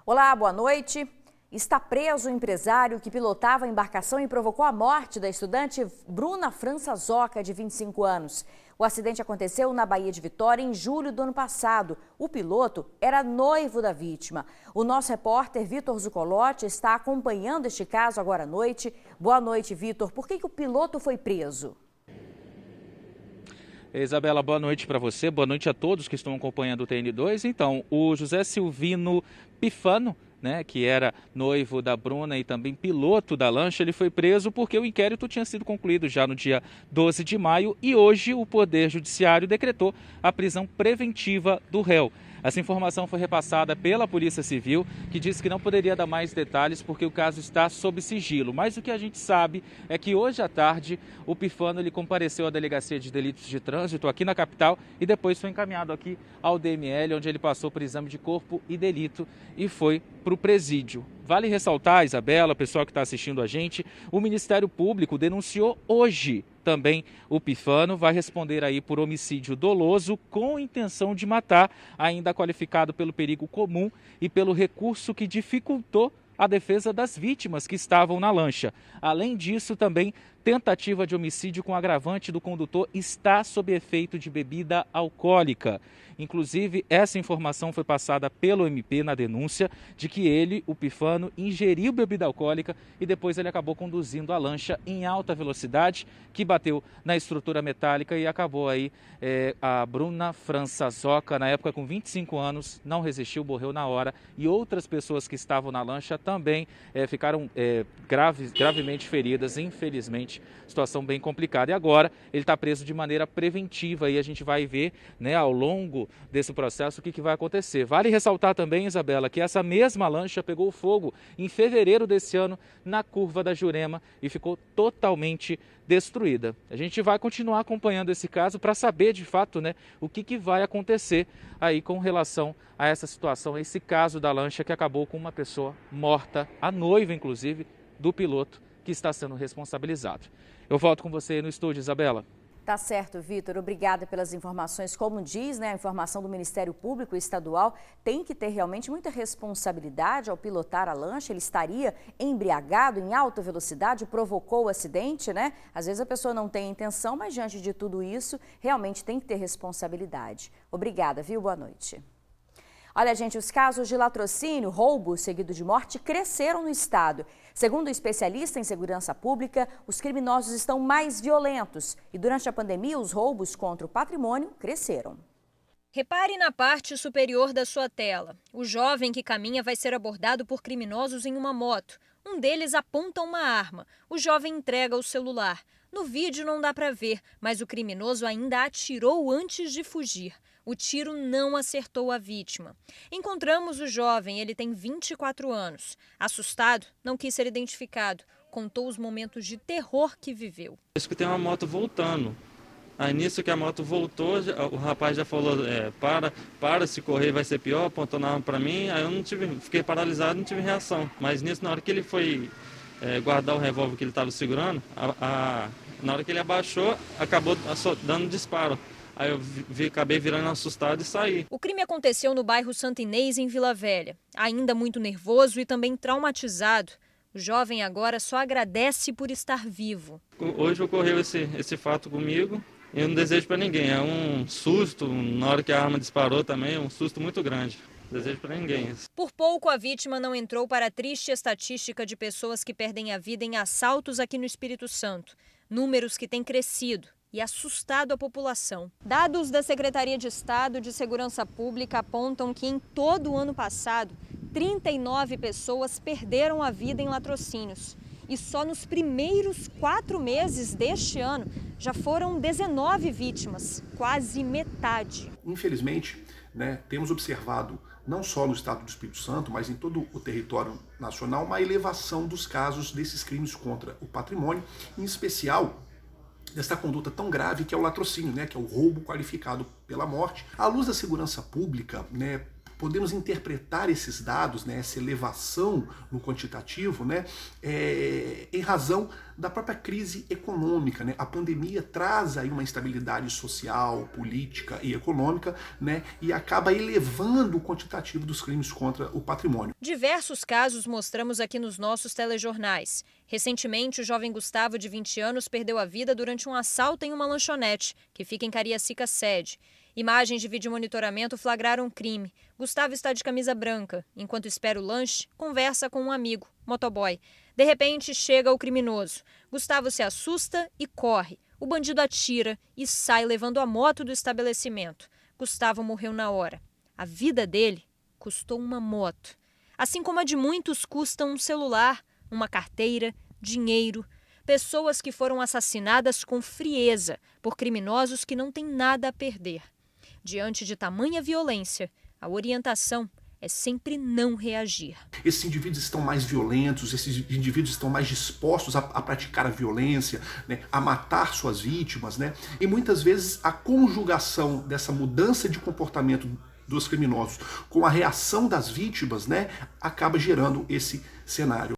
Olá, boa noite. Está preso o empresário que pilotava a embarcação e provocou a morte da estudante Bruna França-Zoca, de 25 anos. O acidente aconteceu na Baía de Vitória em julho do ano passado. O piloto era noivo da vítima. O nosso repórter Vitor Zucolotti está acompanhando este caso agora à noite. Boa noite, Vitor. Por que o piloto foi preso? Isabela, boa noite para você, boa noite a todos que estão acompanhando o TN2. Então, o José Silvino Pifano, que era noivo da Bruna e também piloto da lancha, ele foi preso porque o inquérito tinha sido concluído já no dia 12 de maio e hoje o Poder Judiciário decretou a prisão preventiva do réu. Essa informação foi repassada pela Polícia Civil, que disse que não poderia dar mais detalhes porque o caso está sob sigilo. Mas o que a gente sabe é que hoje à tarde o Pifano ele compareceu à Delegacia de Delitos de Trânsito aqui na capital e depois foi encaminhado aqui ao DML, onde ele passou por exame de corpo e delito e foi para o presídio. Vale ressaltar, Isabela, o pessoal que está assistindo a gente, o Ministério Público denunciou hoje também o Pifano, vai responder aí por homicídio doloso com intenção de matar, ainda qualificado pelo perigo comum e pelo recurso que dificultou a defesa das vítimas que estavam na lancha. Além disso, também tentativa de homicídio com agravante do condutor está sob efeito de bebida alcoólica. Inclusive, essa informação foi passada pelo MP na denúncia de que ele, o Pifano, ingeriu bebida alcoólica e depois ele acabou conduzindo a lancha em alta velocidade, que bateu na estrutura metálica e acabou aí a Bruna França-Zoca, na época com 25 anos, não resistiu, morreu na hora e outras pessoas que estavam na lancha também ficaram gravemente feridas, infelizmente, situação bem complicada. E agora ele está preso de maneira preventiva e a gente vai ver ao longo desse processo o que vai acontecer. Vale ressaltar também, Isabela, que essa mesma lancha pegou fogo em fevereiro desse ano na curva da Jurema e ficou totalmente destruída. A gente vai continuar acompanhando esse caso para saber de fato o que vai acontecer aí com relação a essa situação, a esse caso da lancha que acabou com uma pessoa morta, a noiva inclusive do piloto que está sendo responsabilizado. Eu volto com você no estúdio, Isabela. Tá certo, Vitor. Obrigada pelas informações. Como diz, a informação do Ministério Público Estadual tem que ter realmente muita responsabilidade ao pilotar a lancha. Ele estaria embriagado em alta velocidade, provocou o acidente, Às vezes a pessoa não tem intenção, mas diante de tudo isso, realmente tem que ter responsabilidade. Obrigada, viu? Boa noite. Olha, gente, os casos de latrocínio, roubo seguido de morte, cresceram no estado. Segundo o especialista em segurança pública, os criminosos estão mais violentos e durante a pandemia os roubos contra o patrimônio cresceram. Repare na parte superior da sua tela. O jovem que caminha vai ser abordado por criminosos em uma moto. Um deles aponta uma arma. O jovem entrega o celular. No vídeo não dá para ver, mas o criminoso ainda atirou antes de fugir. O tiro não acertou a vítima. Encontramos o jovem, ele tem 24 anos. Assustado, não quis ser identificado. Contou os momentos de terror que viveu. Eu escutei uma moto voltando. Aí nisso que a moto voltou, o rapaz já falou, para, se correr vai ser pior, apontou na arma para mim. Aí eu fiquei paralisado, não tive reação. Mas nisso, na hora que ele foi guardar o revólver que ele estava segurando, na hora que ele abaixou, acabou dando disparo. Aí eu acabei virando assustado e saí. O crime aconteceu no bairro Santa Inês, em Vila Velha. Ainda muito nervoso e também traumatizado, o jovem agora só agradece por estar vivo. Hoje ocorreu esse fato comigo e eu não desejo para ninguém. É um susto, na hora que a arma disparou também, é um susto muito grande. Não desejo para ninguém isso. Por pouco a vítima não entrou para a triste estatística de pessoas que perdem a vida em assaltos aqui no Espírito Santo. Números que têm crescido e assustado a população. Dados da Secretaria de Estado de Segurança Pública apontam que em todo o ano passado, 39 pessoas perderam a vida em latrocínios. E só nos primeiros 4 meses deste ano já foram 19 vítimas, quase metade. Infelizmente, temos observado, não só no estado do Espírito Santo, mas em todo o território nacional, uma elevação dos casos desses crimes contra o patrimônio, em especial dessa conduta tão grave que é o latrocínio, que é o roubo qualificado pela morte. À luz da segurança pública, podemos interpretar esses dados, né, essa elevação no quantitativo, né, em razão da própria crise econômica, né? A pandemia traz aí uma instabilidade social, política e econômica, né, e acaba elevando o quantitativo dos crimes contra o patrimônio. Diversos casos mostramos aqui nos nossos telejornais. Recentemente, o jovem Gustavo, de 20 anos, perdeu a vida durante um assalto em uma lanchonete, que fica em Cariacica Sede. Imagens de vídeo monitoramento flagraram o crime. Gustavo está de camisa branca. Enquanto espera o lanche, conversa com um amigo, motoboy. De repente, chega o criminoso. Gustavo se assusta e corre. O bandido atira e sai levando a moto do estabelecimento. Gustavo morreu na hora. A vida dele custou uma moto. Assim como a de muitos custam um celular, uma carteira, dinheiro. Pessoas que foram assassinadas com frieza por criminosos que não têm nada a perder. Diante de tamanha violência, a orientação é sempre não reagir. Esses indivíduos estão mais violentos, esses indivíduos estão mais dispostos a praticar a violência, né, a matar suas vítimas, né? E muitas vezes a conjugação dessa mudança de comportamento dos criminosos com a reação das vítimas, né, acaba gerando esse cenário.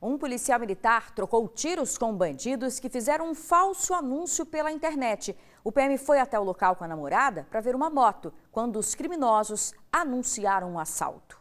Um policial militar trocou tiros com bandidos que fizeram um falso anúncio pela internet. O PM foi até o local com a namorada para ver uma moto, quando os criminosos anunciaram um assalto.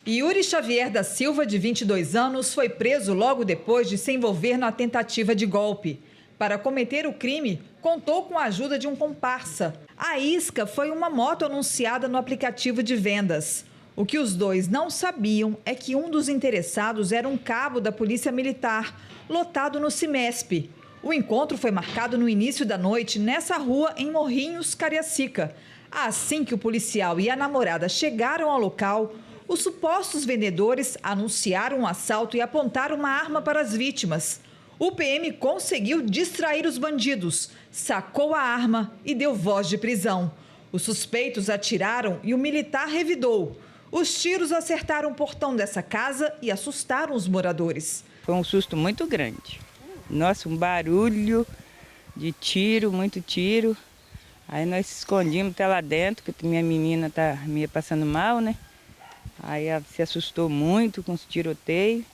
Yuri Xavier da Silva, de 22 anos, foi preso logo depois de se envolver na tentativa de golpe. Para cometer o crime, contou com a ajuda de um comparsa. A isca foi uma moto anunciada no aplicativo de vendas. O que os dois não sabiam é que um dos interessados era um cabo da Polícia Militar, lotado no Cimesp. O encontro foi marcado no início da noite nessa rua em Morrinhos, Cariacica. Assim que o policial e a namorada chegaram ao local, os supostos vendedores anunciaram um assalto e apontaram uma arma para as vítimas. O PM conseguiu distrair os bandidos, sacou a arma e deu voz de prisão. Os suspeitos atiraram e o militar revidou. Os tiros acertaram o portão dessa casa e assustaram os moradores. Foi um susto muito grande. Nossa, um barulho de tiro, muito tiro. Aí nós se escondimos até lá dentro, porque minha menina tá meio passando mal, né? Aí ela se assustou muito com os tiroteios.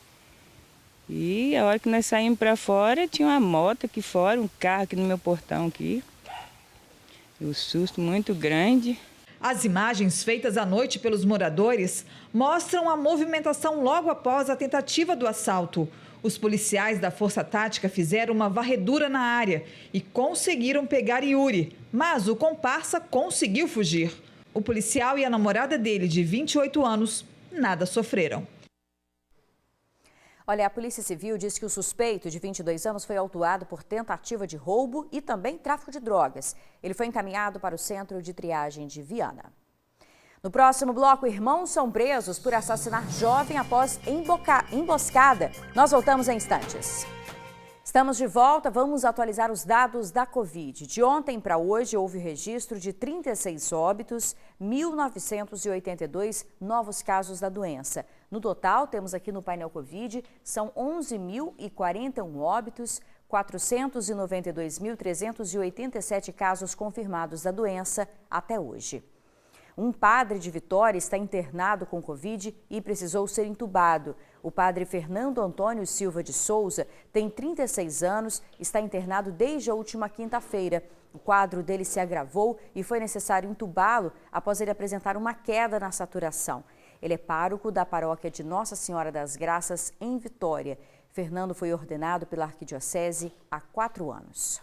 E a hora que nós saímos para fora, tinha uma moto aqui fora, um carro aqui no meu portão aqui. E o susto muito grande. As imagens feitas à noite pelos moradores mostram a movimentação logo após a tentativa do assalto. Os policiais da Força Tática fizeram uma varredura na área e conseguiram pegar Yuri, mas o comparsa conseguiu fugir. O policial e a namorada dele, de 28 anos, nada sofreram. Olha, a Polícia Civil diz que o suspeito, de 22 anos, foi autuado por tentativa de roubo e também tráfico de drogas. Ele foi encaminhado para o Centro de Triagem de Viana. No próximo bloco, irmãos são presos por assassinar jovem após emboscada. Nós voltamos em instantes. Estamos de volta, vamos atualizar os dados da Covid. De ontem para hoje, houve registro de 36 óbitos, 1.982 novos casos da doença. No total, temos aqui no painel Covid, são 11.041 óbitos, 492.387 casos confirmados da doença até hoje. Um padre de Vitória está internado com Covid e precisou ser entubado. O padre Fernando Antônio Silva de Souza tem 36 anos, está internado desde a última quinta-feira. O quadro dele se agravou e foi necessário entubá-lo após ele apresentar uma queda na saturação. Ele é pároco da paróquia de Nossa Senhora das Graças, em Vitória. Fernando foi ordenado pela Arquidiocese há 4 anos.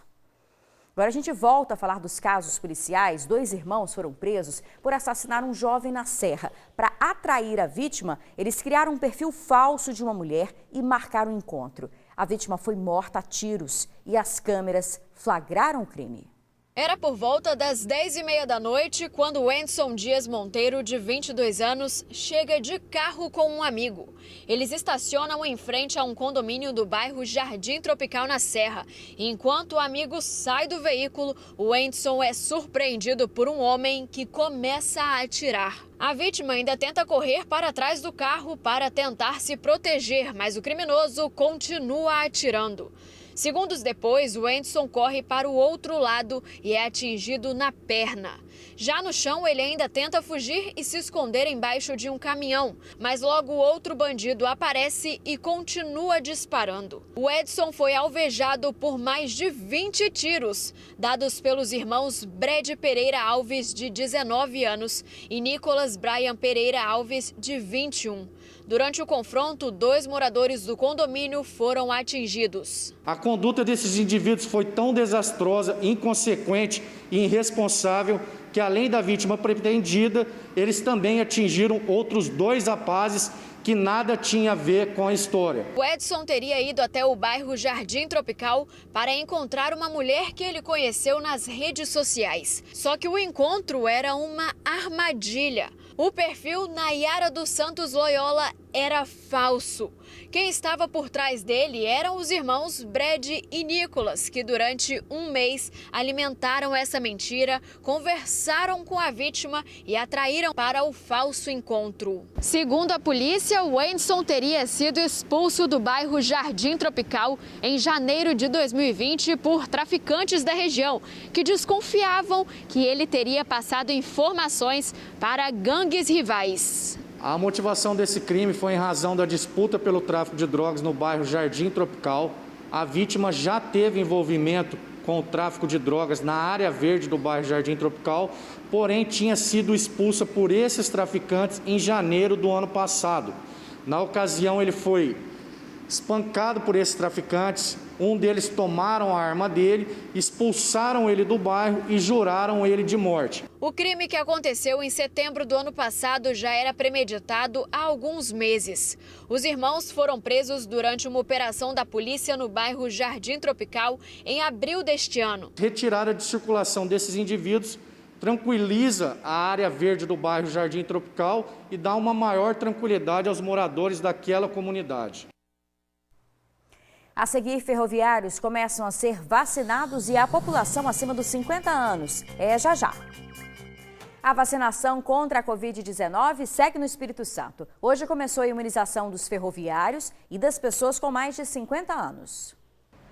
Agora a gente volta a falar dos casos policiais. 2 irmãos foram presos por assassinar um jovem na Serra. Para atrair a vítima, eles criaram um perfil falso de uma mulher e marcaram o encontro. A vítima foi morta a tiros e as câmeras flagraram o crime. Era por volta das 10h30 da noite quando Wendson Dias Monteiro, de 22 anos, chega de carro com um amigo. Eles estacionam em frente a um condomínio do bairro Jardim Tropical, na Serra. Enquanto o amigo sai do veículo, o Wendson é surpreendido por um homem que começa a atirar. A vítima ainda tenta correr para trás do carro para tentar se proteger, mas o criminoso continua atirando. Segundos depois, o Wendson corre para o outro lado e é atingido na perna. Já no chão, ele ainda tenta fugir e se esconder embaixo de um caminhão, mas logo outro bandido aparece e continua disparando. O Edson foi alvejado por mais de 20 tiros, dados pelos irmãos Brad Pereira Alves, de 19 anos, e Nicolas Brian Pereira Alves, de 21. Durante o confronto, 2 moradores do condomínio foram atingidos. A conduta desses indivíduos foi tão desastrosa, inconsequente e irresponsável que, além da vítima pretendida, eles também atingiram outros 2 rapazes que nada tinha a ver com a história. O Edson teria ido até o bairro Jardim Tropical para encontrar uma mulher que ele conheceu nas redes sociais. Só que o encontro era uma armadilha. O perfil Nayara dos Santos Loyola era falso. Quem estava por trás dele eram os irmãos Brad e Nicolas, que durante um mês alimentaram essa mentira, conversaram com a vítima e atraíram para o falso encontro. Segundo a polícia, o Edson teria sido expulso do bairro Jardim Tropical em janeiro de 2020 por traficantes da região, que desconfiavam que ele teria passado informações para gangues rivais. A motivação desse crime foi em razão da disputa pelo tráfico de drogas no bairro Jardim Tropical. A vítima já teve envolvimento com o tráfico de drogas na área verde do bairro Jardim Tropical, porém tinha sido expulsa por esses traficantes em janeiro do ano passado. Na ocasião, ele foi espancado por esses traficantes. Um deles tomaram a arma dele, expulsaram ele do bairro e juraram ele de morte. O crime que aconteceu em setembro do ano passado já era premeditado há alguns meses. Os irmãos foram presos durante uma operação da polícia no bairro Jardim Tropical em abril deste ano. Retirada de circulação desses indivíduos tranquiliza a área verde do bairro Jardim Tropical e dá uma maior tranquilidade aos moradores daquela comunidade. A seguir, ferroviários começam a ser vacinados e a população acima dos 50 anos. É já já. A vacinação contra a Covid-19 segue no Espírito Santo. Hoje começou a imunização dos ferroviários e das pessoas com mais de 50 anos.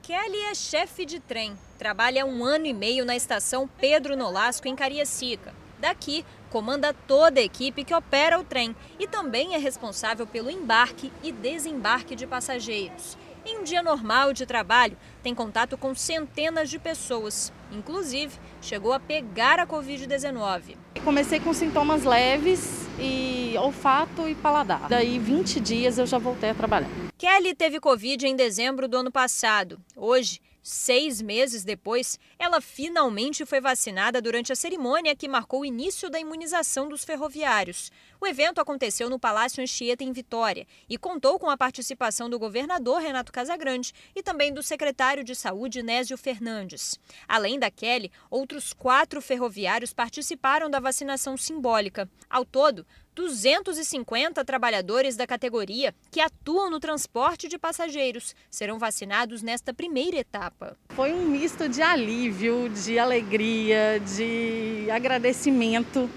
Kelly é chefe de trem. Trabalha há 1 ano e meio na estação Pedro Nolasco, em Cariacica. Daqui, comanda toda a equipe que opera o trem e também é responsável pelo embarque e desembarque de passageiros. Em um dia normal de trabalho, tem contato com centenas de pessoas. Inclusive, chegou a pegar a Covid-19. Comecei com sintomas leves e olfato e paladar. Daí 20 dias eu já voltei a trabalhar. Kelly teve Covid em dezembro do ano passado. Hoje, 6 meses depois, ela finalmente foi vacinada durante a cerimônia que marcou o início da imunização dos ferroviários. O evento aconteceu no Palácio Anchieta, em Vitória, e contou com a participação do governador Renato Casagrande e também do secretário de Saúde, Nésio Fernandes. Além da Kelly, outros 4 ferroviários participaram da vacinação simbólica. Ao todo, 250 trabalhadores da categoria que atuam no transporte de passageiros serão vacinados nesta primeira etapa. Foi um misto de alívio, de alegria, de agradecimento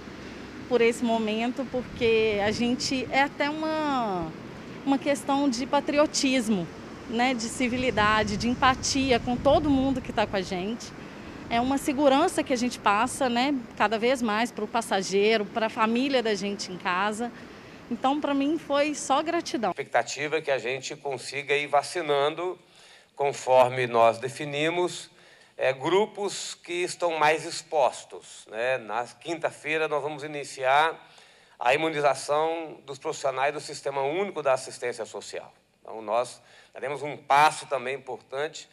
por esse momento, porque a gente é até uma questão de patriotismo, né, de civilidade, de empatia com todo mundo que está com a gente. É uma segurança que a gente passa, né, cada vez mais para o passageiro, para a família da gente em casa. Então, para mim, foi só gratidão. A expectativa é que a gente consiga ir vacinando, conforme nós definimos, grupos que estão mais expostos, né? Na quinta-feira, nós vamos iniciar a imunização dos profissionais do Sistema Único da Assistência Social. Então, nós daremos um passo também importante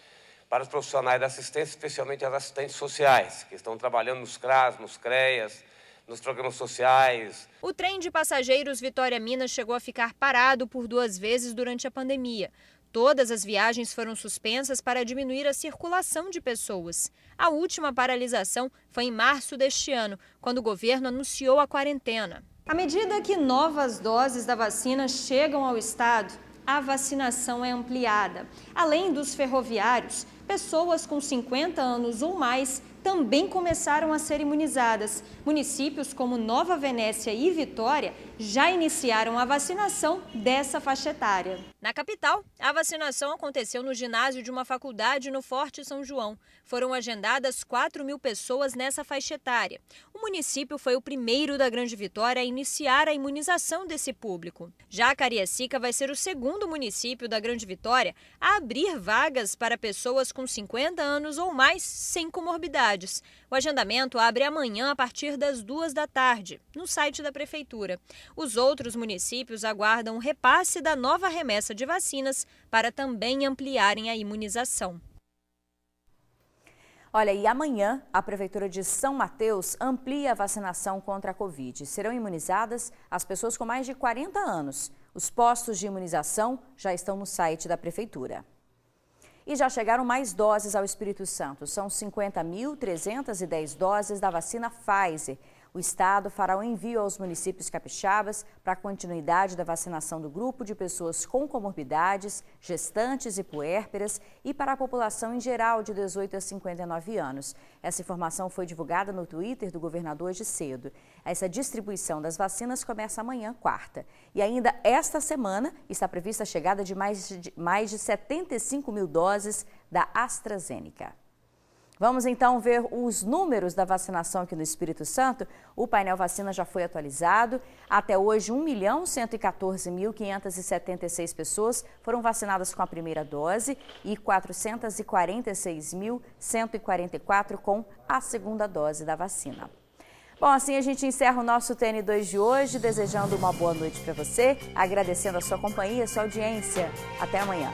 para os profissionais da assistência, especialmente as assistentes sociais, que estão trabalhando nos CRAS, nos CREAS, nos programas sociais. O trem de passageiros Vitória-Minas chegou a ficar parado por 2 vezes durante a pandemia. Todas as viagens foram suspensas para diminuir a circulação de pessoas. A última paralisação foi em março deste ano, quando o governo anunciou a quarentena. À medida que novas doses da vacina chegam ao estado, a vacinação é ampliada. Além dos ferroviários, pessoas com 50 anos ou mais também começaram a ser imunizadas. Municípios como Nova Venécia e Vitória já iniciaram a vacinação dessa faixa etária. Na capital, a vacinação aconteceu no ginásio de uma faculdade no Forte São João. Foram agendadas 4.000 pessoas nessa faixa etária. O município foi o primeiro da Grande Vitória a iniciar a imunização desse público. Já Cariacica vai ser o segundo município da Grande Vitória a abrir vagas para pessoas com 50 anos ou mais sem comorbidades. O agendamento abre amanhã a partir das 2 da tarde, no site da Prefeitura. Os outros municípios aguardam o repasse da nova remessa de vacinas para também ampliarem a imunização. Olha, e amanhã a Prefeitura de São Mateus amplia a vacinação contra a Covid. Serão imunizadas as pessoas com mais de 40 anos. Os postos de imunização já estão no site da Prefeitura. E já chegaram mais doses ao Espírito Santo. São 50.310 doses da vacina Pfizer. O estado fará o envio aos municípios capixabas para a continuidade da vacinação do grupo de pessoas com comorbidades, gestantes e puérperas e para a população em geral de 18 a 59 anos. Essa informação foi divulgada no Twitter do governador hoje cedo. Essa distribuição das vacinas começa amanhã, quarta. E ainda esta semana está prevista a chegada de mais de 75 mil doses da AstraZeneca. Vamos então ver os números da vacinação aqui no Espírito Santo. O painel vacina já foi atualizado. Até hoje, 1.114.576 pessoas foram vacinadas com a primeira dose e 446.144 com a segunda dose da vacina. Bom, assim a gente encerra o nosso TN2 de hoje, desejando uma boa noite para você, agradecendo a sua companhia, a sua audiência. Até amanhã.